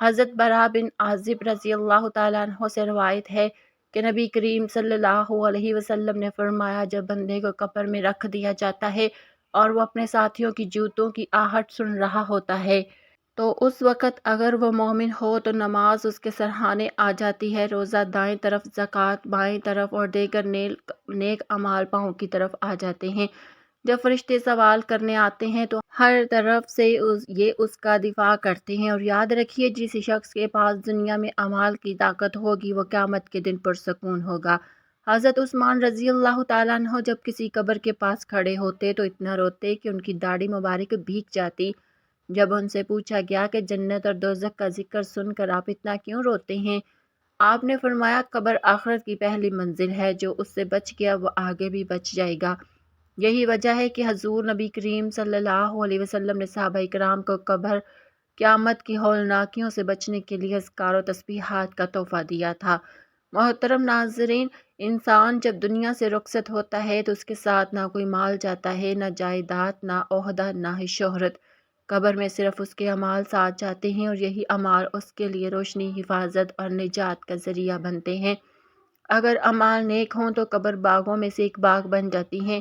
حضرت برا بن عازب رضی اللہ تعالیٰ عنہ سے روایت ہے کہ نبی کریم صلی اللہ علیہ وسلم نے فرمایا، جب بندے کو قبر میں رکھ دیا جاتا ہے اور وہ اپنے ساتھیوں کی جوتوں کی آہٹ سن رہا ہوتا ہے تو اس وقت اگر وہ مومن ہو تو نماز اس کے سرہانے آ جاتی ہے، روزہ دائیں طرف، زکوٰۃ بائیں طرف اور دیگر نیک اعمال پاؤں کی طرف آ جاتے ہیں۔ جب فرشتے سوال کرنے آتے ہیں تو ہر طرف سے یہ اس کا دفاع کرتے ہیں، اور یاد رکھیے جس شخص کے پاس دنیا میں اعمال کی طاقت ہوگی وہ قیامت کے دن پرسکون ہوگا۔ حضرت عثمان رضی اللہ تعالیٰ عنہ جب کسی قبر کے پاس کھڑے ہوتے تو اتنا روتے کہ ان کی داڑھی مبارک بھیگ جاتی۔ جب ان سے پوچھا گیا کہ جنت اور دوزخ کا ذکر سن کر آپ اتنا کیوں روتے ہیں، آپ نے فرمایا قبر آخرت کی پہلی منزل ہے، جو اس سے بچ گیا وہ آگے بھی بچ جائے گا۔ یہی وجہ ہے کہ حضور نبی کریم صلی اللہ علیہ وسلم نے صحابہ کرام کو قبر قیامت کی ہولناکیوں سے بچنے کے لیے اذکار و تسبیحات کا تحفہ دیا تھا۔ محترم ناظرین، انسان جب دنیا سے رخصت ہوتا ہے تو اس کے ساتھ نہ کوئی مال جاتا ہے، نہ جائیداد، نہ عہدہ، نہ ہی شہرت۔ قبر میں صرف اس کے اعمال ساتھ جاتے ہیں، اور یہی اعمال اس کے لیے روشنی، حفاظت اور نجات کا ذریعہ بنتے ہیں۔ اگر اعمال نیک ہوں تو قبر باغوں میں سے ایک باغ بن جاتی ہیں،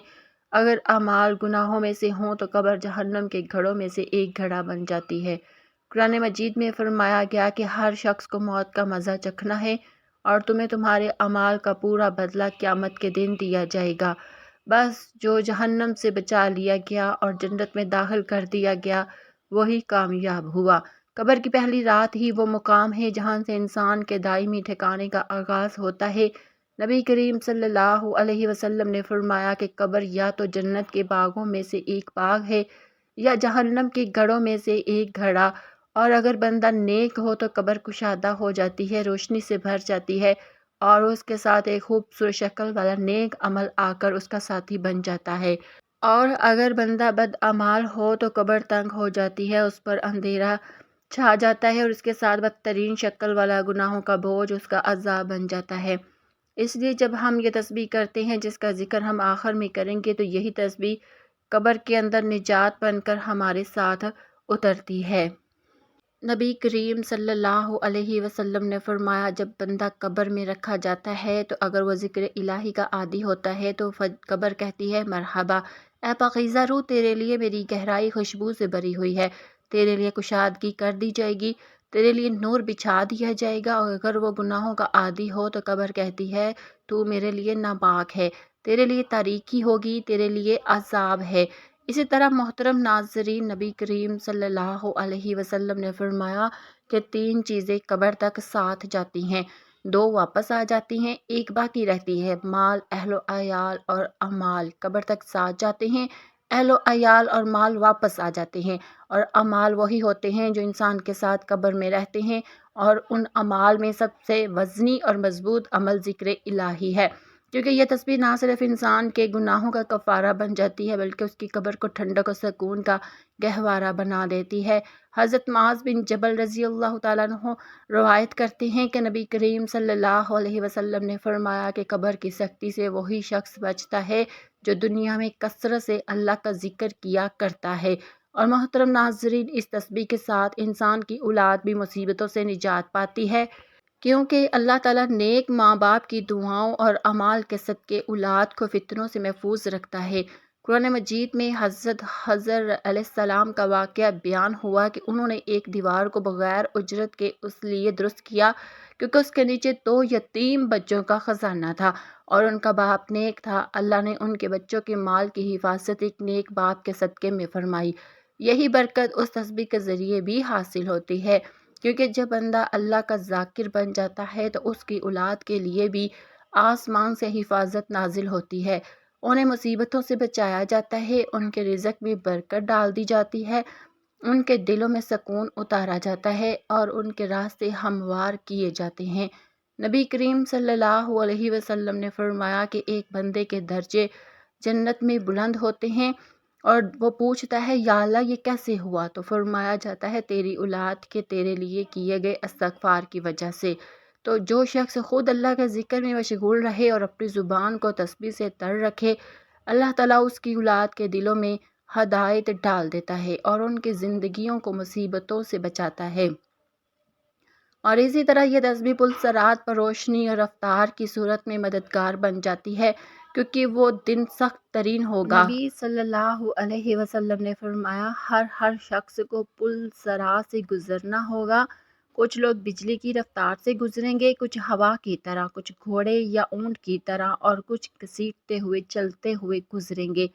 اگر اعمال گناہوں میں سے ہوں تو قبر جہنم کے گھڑوں میں سے ایک گھڑا بن جاتی ہے۔ قرآن مجید میں فرمایا گیا کہ ہر شخص کو موت کا مزہ چکھنا ہے اور تمہیں تمہارے اعمال کا پورا بدلہ قیامت کے دن دیا جائے گا۔ بس جو جہنم سے بچا لیا گیا اور جنت میں داخل کر دیا گیا وہی کامیاب ہوا۔ قبر کی پہلی رات ہی وہ مقام ہے جہاں سے انسان کے دائمی ٹھکانے کا آغاز ہوتا ہے۔ نبی کریم صلی اللہ علیہ وسلم نے فرمایا کہ قبر یا تو جنت کے باغوں میں سے ایک باغ ہے یا جہنم کے گھڑوں میں سے ایک گھڑا، اور اگر بندہ نیک ہو تو قبر کشادہ ہو جاتی ہے، روشنی سے بھر جاتی ہے اور اس کے ساتھ ایک خوبصورت شکل والا نیک عمل آ کر اس کا ساتھی بن جاتا ہے، اور اگر بندہ بد اعمال ہو تو قبر تنگ ہو جاتی ہے، اس پر اندھیرا چھا جاتا ہے اور اس کے ساتھ بدترین شکل والا گناہوں کا بوجھ اس کا عذاب بن جاتا ہے۔ اس لیے جب ہم یہ تسبیح کرتے ہیں جس کا ذکر ہم آخر میں کریں گے تو یہی تسبیح قبر کے اندر نجات بن کر ہمارے ساتھ اترتی ہے۔ نبی کریم صلی اللہ علیہ وسلم نے فرمایا جب بندہ قبر میں رکھا جاتا ہے تو اگر وہ ذکر الہی کا عادی ہوتا ہے تو قبر کہتی ہے مرحبا، اے پاکیزہ روح، تیرے لیے میری گہرائی خوشبو سے بری ہوئی ہے، تیرے لیے کشادگی کر دی جائے گی، تیرے لیے نور بچھا دیا جائے گا۔ اور اگر وہ گناہوں کا عادی ہو تو قبر کہتی ہے تو میرے لیے ناپاک ہے، تیرے لیے تاریکی ہوگی، تیرے لیے عذاب ہے۔ اسی طرح محترم ناظرین، نبی کریم صلی اللہ علیہ وسلم نے فرمایا کہ 3 چیزیں قبر تک ساتھ جاتی ہیں، 2 واپس آ جاتی ہیں، ایک باقی رہتی ہے، مال، اہل و عیال اور اعمال قبر تک ساتھ جاتے ہیں، اہل و عیال اور مال واپس آ جاتے ہیں، اور اعمال وہی ہوتے ہیں جو انسان کے ساتھ قبر میں رہتے ہیں، اور ان اعمال میں سب سے وزنی اور مضبوط عمل ذکر الہی ہے، کیونکہ یہ تسبیح نہ صرف انسان کے گناہوں کا کفارہ بن جاتی ہے بلکہ اس کی قبر کو ٹھنڈک و سکون کا گہوارہ بنا دیتی ہے۔ حضرت معاذ بن جبل رضی اللہ تعالیٰ عنہ روایت کرتے ہیں کہ نبی کریم صلی اللہ علیہ وسلم نے فرمایا کہ قبر کی سختی سے وہی شخص بچتا ہے جو دنیا میں کثرت سے اللہ کا ذکر کیا کرتا ہے۔ اور محترم ناظرین، اس تسبیح کے ساتھ انسان کی اولاد بھی مصیبتوں سے نجات پاتی ہے، کیونکہ اللہ تعالیٰ نیک ماں باپ کی دعاؤں اور اعمال کے صدقے اولاد کو فتنوں سے محفوظ رکھتا ہے۔ قرآن مجید میں حضرت خضر علیہ السلام کا واقعہ بیان ہوا کہ انہوں نے ایک دیوار کو بغیر اجرت کے اس لیے درست کیا کیونکہ اس کے نیچے 2 یتیم بچوں کا خزانہ تھا اور ان کا باپ نیک تھا۔ اللہ نے ان کے بچوں کے مال کی حفاظت ایک نیک باپ کے صدقے میں فرمائی۔ یہی برکت اس تسبیح کے ذریعے بھی حاصل ہوتی ہے، کیونکہ جب بندہ اللہ کا ذاکر بن جاتا ہے تو اس کی اولاد کے لیے بھی آسمان سے حفاظت نازل ہوتی ہے، انہیں مصیبتوں سے بچایا جاتا ہے، ان کے رزق میں برکت ڈال دی جاتی ہے، ان کے دلوں میں سکون اتارا جاتا ہے اور ان کے راستے ہموار کیے جاتے ہیں۔ نبی کریم صلی اللہ علیہ وسلم نے فرمایا کہ ایک بندے کے درجے جنت میں بلند ہوتے ہیں اور وہ پوچھتا ہے یا اللہ یہ کیسے ہوا؟ تو فرمایا جاتا ہے تیری اولاد کے تیرے لیے کیے گئے استغفار کی وجہ سے۔ تو جو شخص خود اللہ کے ذکر میں مشغول رہے اور اپنی زبان کو تسبیح سے تر رکھے، اللہ تعالیٰ اس کی اولاد کے دلوں میں ہدایت ڈال دیتا ہے اور ان کی زندگیوں کو مصیبتوں سے بچاتا ہے۔ اور اسی طرح یہ تسبیح پلسرات پر روشنی اور رفتار کی صورت میں مددگار بن جاتی ہے، کیونکہ وہ دن سخت ترین ہوگا۔ نبی صلی اللہ علیہ وسلم نے فرمایا، ہر شخص کو پلسرات سے گزرنا ہوگا۔ کچھ لوگ بجلی کی رفتار سے گزریں گے، کچھ ہوا کی طرح، کچھ گھوڑے یا اونٹ کی طرح، اور کچھ گھسیٹتے ہوئے چلتے ہوئے گزریں گے۔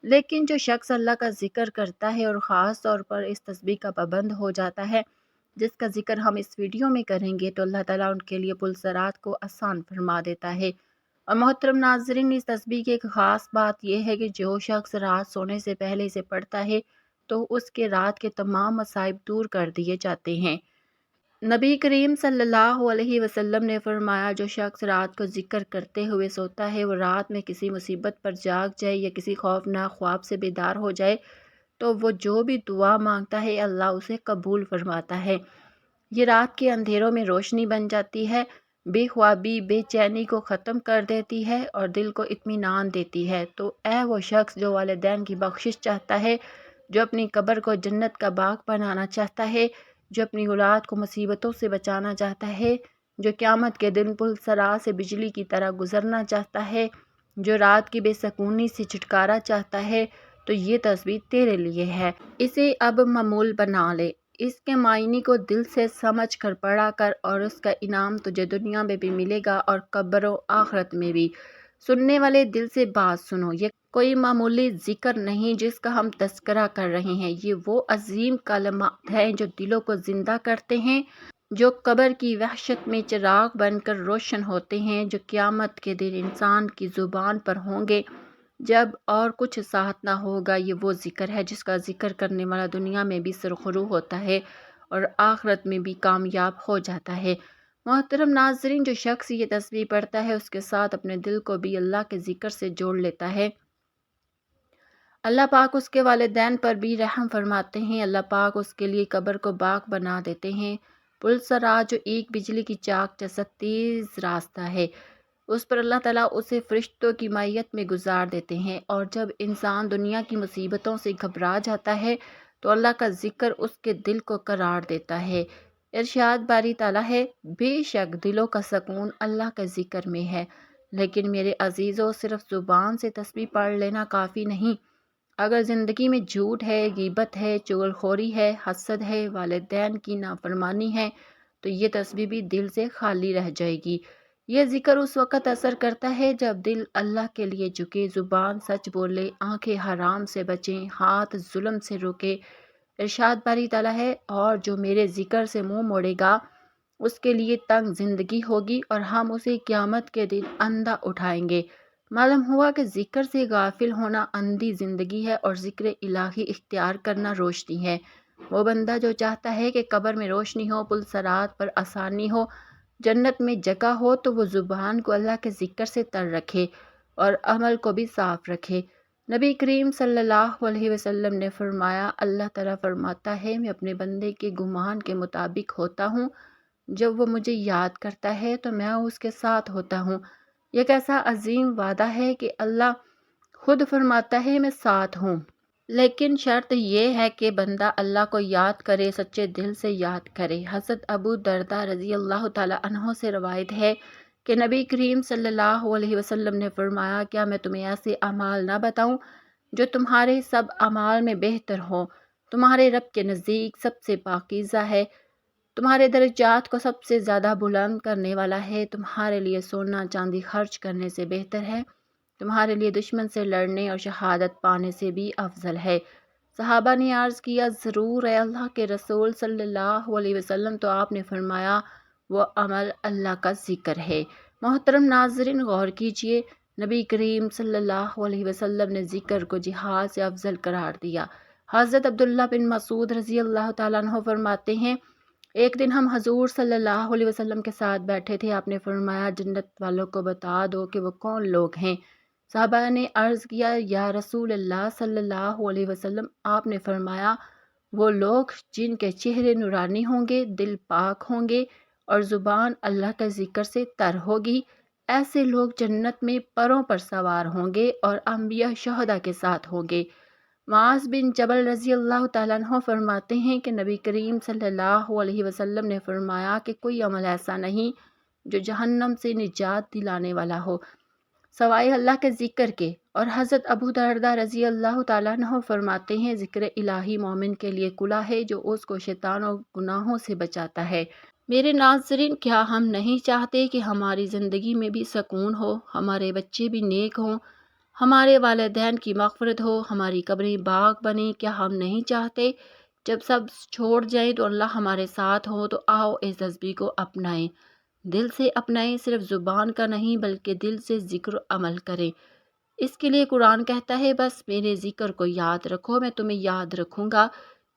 لیکن جو شخص اللہ کا ذکر کرتا ہے اور خاص طور پر اس تسبیح کا پابند ہو جاتا ہے، جس کا ذکر ہم اس ویڈیو میں کریں گے، تو اللہ تعالیٰ ان کے لیے پلسرات کو آسان فرما دیتا ہے۔ اور محترم ناظرین، اس تسبیح کی ایک خاص بات یہ ہے کہ جو شخص رات سونے سے پہلے اسے پڑھتا ہے تو اس کے رات کے تمام مصائب دور کر دیے جاتے ہیں۔ نبی کریم صلی اللہ علیہ وسلم نے فرمایا، جو شخص رات کو ذکر کرتے ہوئے سوتا ہے، وہ رات میں کسی مصیبت پر جاگ جائے یا کسی خوفناک خواب سے بیدار ہو جائے تو وہ جو بھی دعا مانگتا ہے اللہ اسے قبول فرماتا ہے۔ یہ رات کے اندھیروں میں روشنی بن جاتی ہے، بے خوابی، بے چینی کو ختم کر دیتی ہے اور دل کو اطمینان دیتی ہے۔ تو اے وہ شخص جو والدین کی بخشش چاہتا ہے، جو اپنی قبر کو جنت کا باغ بنانا چاہتا ہے، جو اپنی اولاد کو مصیبتوں سے بچانا چاہتا ہے، جو قیامت کے دن پلسرات سے بجلی کی طرح گزرنا چاہتا ہے، جو رات کی بے سکونی سے چھٹکارا چاہتا ہے، تو یہ تسبیح تیرے لیے ہے۔ اسے اب معمول بنا لے، اس کے معنی کو دل سے سمجھ کر پڑھا کر، اور اس کا انعام تجھے دنیا میں بھی ملے گا اور قبر و آخرت میں بھی۔ سننے والے دل سے بات سنو، یہ کوئی معمولی ذکر نہیں جس کا ہم تذکرہ کر رہے ہیں، یہ وہ عظیم کلمات ہیں جو دلوں کو زندہ کرتے ہیں، جو قبر کی وحشت میں چراغ بن کر روشن ہوتے ہیں، جو قیامت کے دن انسان کی زبان پر ہوں گے جب اور کچھ ساتھ نہ ہوگا۔ یہ وہ ذکر ہے جس کا ذکر کرنے والا دنیا میں بھی سرخرو ہوتا ہے اور آخرت میں بھی کامیاب ہو جاتا ہے۔ محترم ناظرین، جو شخص یہ تسبیح پڑھتا ہے اس کے ساتھ اپنے دل کو بھی اللہ کے ذکر سے جوڑ لیتا ہے۔ اللہ پاک اس کے والدین پر بھی رحم فرماتے ہیں، اللہ پاک اس کے لیے قبر کو باغ بنا دیتے ہیں۔ پلسرات جو ایک بجلی کی چاک جیسا تیز راستہ ہے، اس پر اللہ تعالیٰ اسے فرشتوں کی معیت میں گزار دیتے ہیں، اور جب انسان دنیا کی مصیبتوں سے گھبرا جاتا ہے تو اللہ کا ذکر اس کے دل کو قرار دیتا ہے۔ ارشاد باری تعالیٰ ہے، بے شک دلوں کا سکون اللہ کے ذکر میں ہے، لیکن میرے عزیزوں، صرف زبان سے تسبیح پڑھ لینا کافی نہیں۔ اگر زندگی میں جھوٹ ہے، غیبت ہے، چغل خوری ہے، حسد ہے، والدین کی نافرمانی ہے، تو یہ تسبیح بھی دل سے خالی رہ جائے گی۔ یہ ذکر اس وقت اثر کرتا ہے جب دل اللہ کے لیے جھکے، زبان سچ بولے، آنکھیں حرام سے بچیں، ہاتھ ظلم سے روکے۔ ارشاد باری تعالیٰ ہے، اور جو میرے ذکر سے منہ موڑے گا اس کے لیے تنگ زندگی ہوگی اور ہم اسے قیامت کے دن اندھا اٹھائیں گے۔ معلوم ہوا کہ ذکر سے غافل ہونا اندھی زندگی ہے اور ذکر الہی اختیار کرنا روشنی ہے۔ وہ بندہ جو چاہتا ہے کہ قبر میں روشنی ہو، پلسرات پر آسانی ہو، جنت میں جگہ ہو، تو وہ زبان کو اللہ کے ذکر سے تر رکھے اور عمل کو بھی صاف رکھے۔ نبی کریم صلی اللہ علیہ وسلم نے فرمایا، اللہ تعالیٰ فرماتا ہے، میں اپنے بندے کے گمان کے مطابق ہوتا ہوں، جب وہ مجھے یاد کرتا ہے تو میں اس کے ساتھ ہوتا ہوں۔ یہ کیسا عظیم وعدہ ہے کہ اللہ خود فرماتا ہے، میں ساتھ ہوں۔ لیکن شرط یہ ہے کہ بندہ اللہ کو یاد کرے، سچے دل سے یاد کرے۔ حضرت ابو درداء رضی اللہ تعالیٰ عنہ سے روایت ہے کہ نبی کریم صلی اللہ علیہ وسلم نے فرمایا، کیا میں تمہیں ایسے اعمال نہ بتاؤں جو تمہارے سب اعمال میں بہتر ہوں، تمہارے رب کے نزدیک سب سے پاکیزہ ہے، تمہارے درجات کو سب سے زیادہ بلند کرنے والا ہے، تمہارے لیے سونا چاندی خرچ کرنے سے بہتر ہے، تمہارے لیے دشمن سے لڑنے اور شہادت پانے سے بھی افضل ہے۔ صحابہ نے عرض کیا، ضرور اے اللہ کے رسول صلی اللہ علیہ وسلم، تو آپ نے فرمایا، وہ عمل اللہ کا ذکر ہے۔ محترم ناظرین، غور کیجئے، نبی کریم صلی اللہ علیہ وسلم نے ذکر کو جہاد سے افضل قرار دیا۔ حضرت عبداللہ بن مسعود رضی اللہ تعالیٰ عنہ فرماتے ہیں، ایک دن ہم حضور صلی اللہ علیہ وسلم کے ساتھ بیٹھے تھے، آپ نے فرمایا، جنت والوں کو بتا دو کہ وہ کون لوگ ہیں۔ صحابہ نے عرض کیا، یا رسول اللہ صلی اللہ علیہ وسلم، آپ نے فرمایا، وہ لوگ جن کے چہرے نورانی ہوں گے، دل پاک ہوں گے اور زبان اللہ کے ذکر سے تر ہوگی، ایسے لوگ جنت میں پروں پر سوار ہوں گے اور انبیاء شہداء کے ساتھ ہوں گے۔ معاذ بن جبل رضی اللہ تعالیٰ عنہ فرماتے ہیں کہ نبی کریم صلی اللہ علیہ وسلم نے فرمایا کہ کوئی عمل ایسا نہیں جو جہنم سے نجات دلانے والا ہو سوائے اللہ کے ذکر کے۔ اور حضرت ابو درداء رضی اللہ تعالیٰ عنہ فرماتے ہیں ذکر الہی مومن کے لیے کلا ہے جو اس کو شیطان اور گناہوں سے بچاتا ہے۔ میرے ناظرین، کیا ہم نہیں چاہتے کہ ہماری زندگی میں بھی سکون ہو، ہمارے بچے بھی نیک ہوں، ہمارے والدین کی مغفرت ہو، ہماری قبریں باغ بنیں؟ کیا ہم نہیں چاہتے جب سب چھوڑ جائیں تو اللہ ہمارے ساتھ ہو؟ تو آؤ اس تسبیح کو اپنائیں، دل سے اپنائیں، صرف زبان کا نہیں بلکہ دل سے ذکر و عمل کریں۔ اس کے لیے قرآن کہتا ہے بس میرے ذکر کو یاد رکھو، میں تمہیں یاد رکھوں گا۔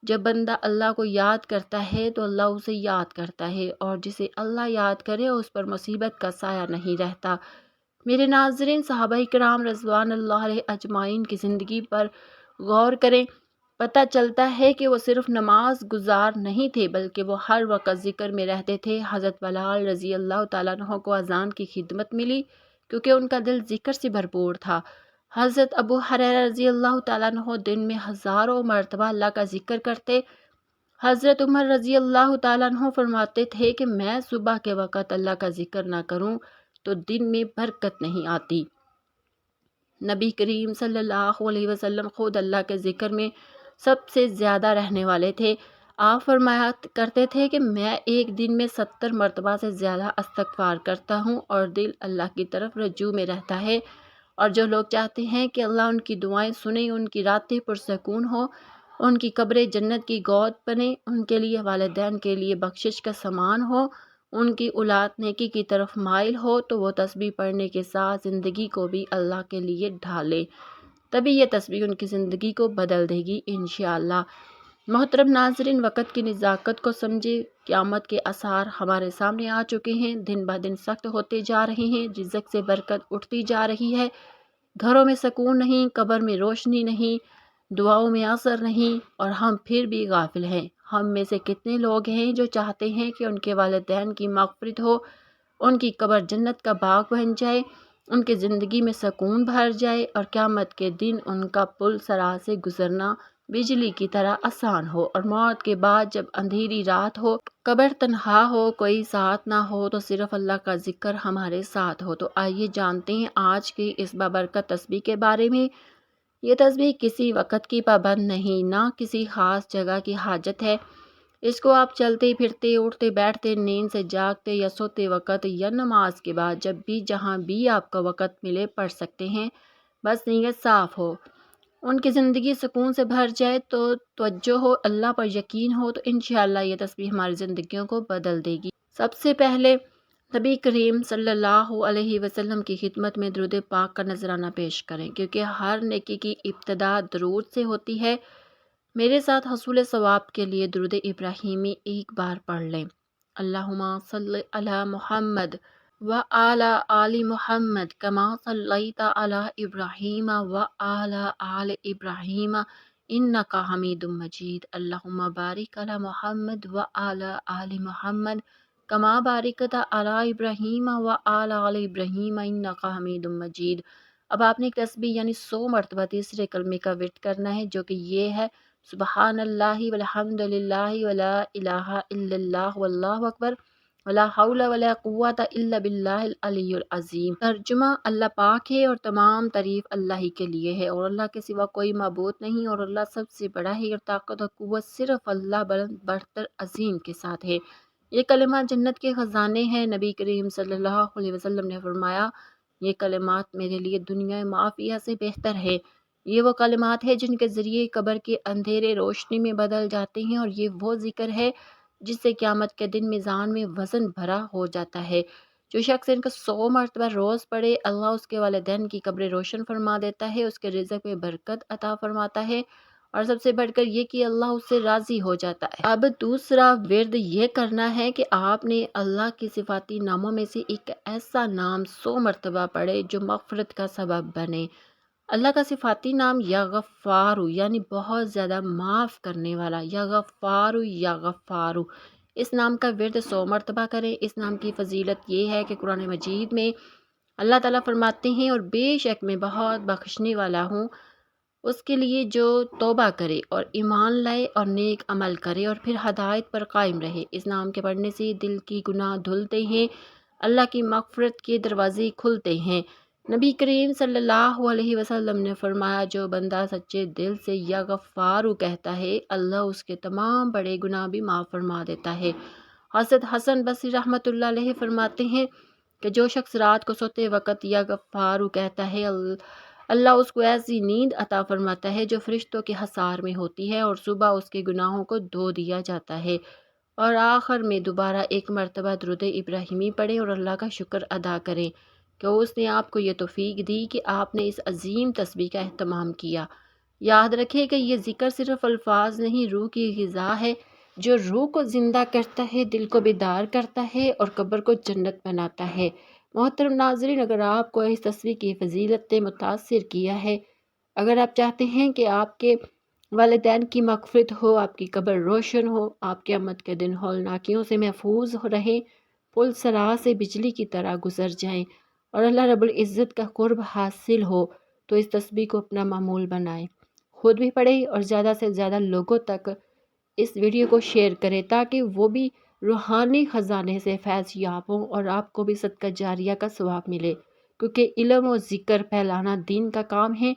جب بندہ اللہ کو یاد کرتا ہے تو اللہ اسے یاد کرتا ہے، اور جسے اللہ یاد کرے اس پر مصیبت کا سایہ نہیں رہتا۔ میرے ناظرین، صحابہ کرام رضوان اللہ علیہ اجمعین کی زندگی پر غور کریں، پتہ چلتا ہے کہ وہ صرف نماز گزار نہیں تھے بلکہ وہ ہر وقت ذکر میں رہتے تھے۔ حضرت بلال رضی اللہ تعالیٰ عنہ کو اذان کی خدمت ملی کیونکہ ان کا دل ذکر سے بھرپور تھا۔ حضرت ابو ہریرہ رضی اللہ تعالیٰ عنہ دن میں ہزاروں مرتبہ اللہ کا ذکر کرتے۔ حضرت عمر رضی اللہ تعالیٰ عنہ فرماتے تھے کہ میں صبح کے وقت اللہ کا ذکر نہ کروں تو دن میں برکت نہیں آتی۔ نبی کریم صلی اللہ علیہ وسلم خود اللہ کے ذکر میں سب سے زیادہ رہنے والے تھے۔ آپ فرمایا کرتے تھے کہ میں ایک دن میں 70 مرتبہ سے زیادہ استغفار کرتا ہوں اور دل اللہ کی طرف رجوع میں رہتا ہے، اور جو لوگ چاہتے ہیں کہ اللہ ان کی دعائیں سنیں، ان کی راتیں پرسکون ہو، ان کی قبریں جنت کی گود بنے، ان کے لیے والدین کے لیے بخشش کا سامان ہو، ان کی اولاد نیکی کی طرف مائل ہو، تو وہ تسبیح پڑھنے کے ساتھ زندگی کو بھی اللہ کے لیے ڈھالے، تبھی یہ تسبیح ان کی زندگی کو بدل دے گی انشاءاللہ۔ محترم ناظرین، وقت کی نزاکت کو سمجھے، قیامت کے آثار ہمارے سامنے آ چکے ہیں، دن بہ دن سخت ہوتے جا رہے ہیں، رزق سے برکت اٹھتی جا رہی ہے، گھروں میں سکون نہیں، قبر میں روشنی نہیں، دعاؤں میں اثر نہیں، اور ہم پھر بھی غافل ہیں۔ ہم میں سے کتنے لوگ ہیں جو چاہتے ہیں کہ ان کے والدین کی مغفرت ہو، ان کی قبر جنت کا باغ بن جائے، ان کی زندگی میں سکون بھر جائے، اور قیامت کے دن ان کا پل صراط سے گزرنا بجلی کی طرح آسان ہو، اور موت کے بعد جب اندھیری رات ہو، قبر تنہا ہو، کوئی ساتھ نہ ہو، تو صرف اللہ کا ذکر ہمارے ساتھ ہو۔ تو آئیے جانتے ہیں آج کی اس بابرکت تسبیح کے بارے میں۔ یہ تسبیح کسی وقت کی پابند نہیں، نہ کسی خاص جگہ کی حاجت ہے۔ اس کو آپ چلتے پھرتے، اٹھتے بیٹھتے، نیند سے جاگتے یا سوتے وقت یا نماز کے بعد جب بھی جہاں بھی آپ کو وقت ملے پڑھ سکتے ہیں، بس نیت صاف ہو، ان کی زندگی سکون سے بھر جائے، تو توجہ ہو، اللہ پر یقین ہو، تو انشاءاللہ یہ تسبیح ہماری زندگیوں کو بدل دے گی۔ سب سے پہلے نبی کریم صلی اللہ علیہ وسلم کی خدمت میں درود پاک کا نذرانہ پیش کریں، کیونکہ ہر نیکی کی ابتدا درود سے ہوتی ہے۔ میرے ساتھ حصول ثواب کے لیے درود ابراہیمی ایک بار پڑھ لیں۔ اللہم صلی علی محمد وعلی آل محمد کما صلیت علی ابراہیم وعلی آل ابراہیم انک حمید مجید۔ اللہم بارک علی محمد وعلی آل محمد کما بارکت علی ابراہیم وعلی آل ابراہیم انک حمید مجید۔ اب آپ نے ایک تسبیح یعنی 100 مرتبہ تیسرے کلمے کا ورد کرنا ہے، جو کہ یہ ہے: سبحان اللہ والحمد للہ ولا الہ الا اللہ واللہ اکبر ولا حول ولا قوت الا باللہ العلی العظیم۔ ترجمہ: اللہ پاک ہے اور تمام تعریف اللہ ہی کے لیے ہے، اور اللہ کے سوا کوئی معبود نہیں، اور اللہ سب سے بڑا ہے، اور طاقت اور قوت صرف اللہ بلند برتر عظیم کے ساتھ ہے۔ یہ کلمات جنت کے خزانے ہیں۔ نبی کریم صلی اللہ علیہ وسلم نے فرمایا، یہ کلمات میرے لیے دنیا معافیہ سے بہتر ہے۔ یہ وہ کلمات ہیں جن کے ذریعے قبر کے اندھیرے روشنی میں بدل جاتے ہیں، اور یہ وہ ذکر ہے جس سے قیامت کے دن میزان میں وزن بھرا ہو جاتا ہے۔ جو شخص ان کا 100 مرتبہ روز پڑھے، اللہ اس کے والدین کی قبریں روشن فرما دیتا ہے، اس کے رزق میں برکت عطا فرماتا ہے، اور سب سے بڑھ کر یہ کہ اللہ اس سے راضی ہو جاتا ہے۔ اب دوسرا ورد یہ کرنا ہے کہ آپ نے اللہ کے صفاتی ناموں میں سے ایک ایسا نام 100 مرتبہ پڑھے جو مغفرت کا سبب بنے۔ اللہ کا صفاتی نام یا غفار یعنی بہت زیادہ معاف کرنے والا، یا غفار یا غفار، اس نام کا ورد 100 مرتبہ کریں۔ اس نام کی فضیلت یہ ہے کہ قرآن مجید میں اللہ تعالیٰ فرماتے ہیں، اور بے شک میں بہت بخشنے والا ہوں، اس کے لیے جو توبہ کرے اور ایمان لائے اور نیک عمل کرے اور پھر ہدایت پر قائم رہے۔ اس نام کے پڑھنے سے دل کی گناہ دھلتے ہیں، اللہ کی مغفرت کے دروازے کھلتے ہیں۔ نبی کریم صلی اللہ علیہ وسلم نے فرمایا، جو بندہ سچے دل سے یا غفارو کہتا ہے، اللہ اس کے تمام بڑے گناہ بھی معاف فرما دیتا ہے۔ حضرت حسن بصری رحمۃ اللہ علیہ فرماتے ہیں کہ جو شخص رات کو سوتے وقت یا غفارو کہتا ہے، اللہ اس کو ایسی نیند عطا فرماتا ہے جو فرشتوں کے حصار میں ہوتی ہے، اور صبح اس کے گناہوں کو دھو دیا جاتا ہے۔ اور آخر میں دوبارہ ایک مرتبہ درود ابراہیمی پڑھیں اور اللہ کا شکر ادا کریں کہ اس نے آپ کو یہ توفیق دی کہ آپ نے اس عظیم تسبیح کا اہتمام کیا۔ یاد رکھیں کہ یہ ذکر صرف الفاظ نہیں، روح کی غذا ہے جو روح کو زندہ کرتا ہے، دل کو بیدار کرتا ہے اور قبر کو جنت بناتا ہے۔ محترم ناظرین، اگر آپ کو اس تصویر کی فضیلت نے متاثر کیا ہے، اگر آپ چاہتے ہیں کہ آپ کے والدین کی مغفرت ہو، آپ کی قبر روشن ہو، آپ قیامت کے دن ہولناکیوں سے محفوظ رہیں، پل صراط سے بجلی کی طرح گزر جائیں اور اللہ رب العزت کا قرب حاصل ہو، تو اس تصویر کو اپنا معمول بنائیں، خود بھی پڑھیں اور زیادہ سے زیادہ لوگوں تک اس ویڈیو کو شیئر کریں تاکہ وہ بھی روحانی خزانے سے فیض یاب ہوں اور آپ کو بھی صدقہ جاریہ کا ثواب ملے، کیونکہ علم و ذکر پھیلانا دین کا کام ہے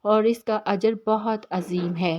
اور اس کا اجر بہت عظیم ہے۔